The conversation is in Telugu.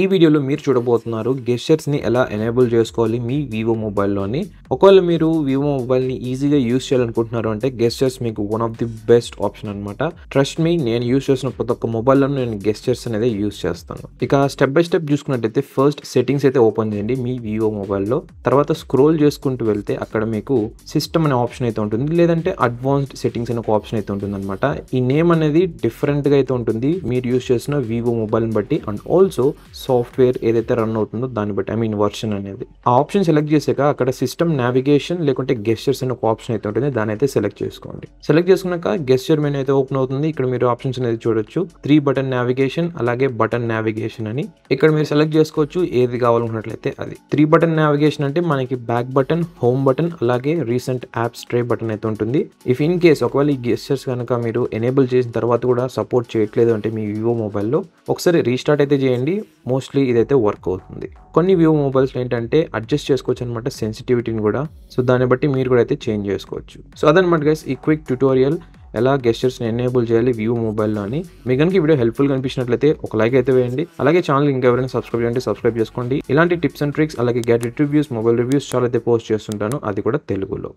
ఈ వీడియోలో మీరు చూడబోతున్నారు గెస్చర్స్ని ఎలా ఎనేబుల్ చేసుకోవాలి మీ వివో మొబైల్లోని. ఒకవేళ మీరు వివో మొబైల్ని ఈజీగా యూస్ చేయాలనుకుంటున్నారు అంటే గెస్చర్స్ మీకు one of the best option అనమాట. ట్రస్ట్ మీ, నేను యూస్ చేసిన ప్రతి ఒక్క మొబైల్లో నేను గెస్చర్స్ అనేది యూస్ చేస్తాను. ఇక స్టెప్ బై స్టెప్ చూసుకున్నట్టయితే ఫస్ట్ సెట్టింగ్స్ అయితే ఓపెన్ చేయండి మీ వివో మొబైల్లో. తర్వాత స్క్రోల్ చేసుకుంటూ వెళ్తే అక్కడ మీకు సిస్టమ్ అనే ఆప్షన్ అయితే ఉంటుంది, లేదంటే అడ్వాన్స్డ్ సెట్టింగ్స్ అనే ఒక ఆప్షన్ అయితే ఉంటుంది అనమాట. ఈ నేమ్ అనేది డిఫరెంట్గా అయితే ఉంటుంది మీరు యూస్ చేసిన వివో మొబైల్ని బట్టి, అండ్ ఆల్సో సాఫ్ట్వేర్ ఏదైతే రన్ అవుతుందో దాన్ని బట్టి, ఐ మీన్ వర్షన్ అనేది. ఆ ఆప్షన్ సెలెక్ట్ చేసాక అక్కడ సిస్టమ్ నావిగేషన్ లేకుంటే గెస్చర్స్ అనే ఒక ఆప్షన్ అయితే ఉంటుంది, దాన్ని అయితే సెలెక్ట్ చేసుకోండి. సెలెక్ట్ చేసుకున్నాక గెస్చర్ మెనూ అయితే ఓపెన్ అవుతుంది. ఇక్కడ మీరు ఆప్షన్స్ అనేది చూడొచ్చు, 3 బటన్ నావిగేషన్ అలాగే బటన్ నావిగేషన్ అని. ఇక్కడ మీరు సెలెక్ట్ చేసుకోవచ్చు ఏది కావాలనుకున్నట్లయితే అది. 3 బటన్ నావిగేషన్ అంటే మనకి బ్యాక్ బటన్, హోమ్ బటన్ అలాగే రీసెంట్ యాప్స్ ట్రే బటన్ అయితే ఉంటుంది. ఇఫ్ ఇన్ కేస్ ఒకవేళ ఈ గెస్చర్స్ కనుక మీరు ఎనేబుల్ చేసిన తర్వాత కూడా సపోర్ట్ చేయట్లేదు అంటే మీ వివో మొబైల్లో ఒకసారి రీస్టార్ట్ అయితే చేయండి, మోస్ట్లీ ఇదైతే వర్క్ అవుతుంది. కొన్ని వివో మొబైల్స్ ఏంటంటే అడ్జస్ట్ చేసుకోవచ్చు అనమాట సెన్సిటివిటీని కూడా, సో దాన్ని బట్టి మీరు కూడా అయితే చేంజ్ చేసుకోవచ్చు. సో అదనమాట గైస్ ఈ క్విక్ ట్యూటోరియల్ ఎలా గెస్చర్స్ని ఎనేబుల్ చేయాలి వివో మొబైల్లో అని. మీకు కనుక ఈ వీడియో హెల్ప్ఫుల్గా అనిపించినట్లయితే ఒక లైక్ అయితే వేయండి. అలాగే ఛానల్ ఇంకెవరైనా సబ్స్క్రైబ్ చేయండి, సబ్స్క్రైబ్ చేసుకోండి. ఇలాంటి టిప్స్ అండ్ ట్రిక్స్ అలాగే గ్యాడ్జెట్ రివ్యూస్, మొబైల్ రివ్యూస్ చాలా అయితే పోస్ట్ చేస్తుంటాను, అది కూడా తెలుగులో.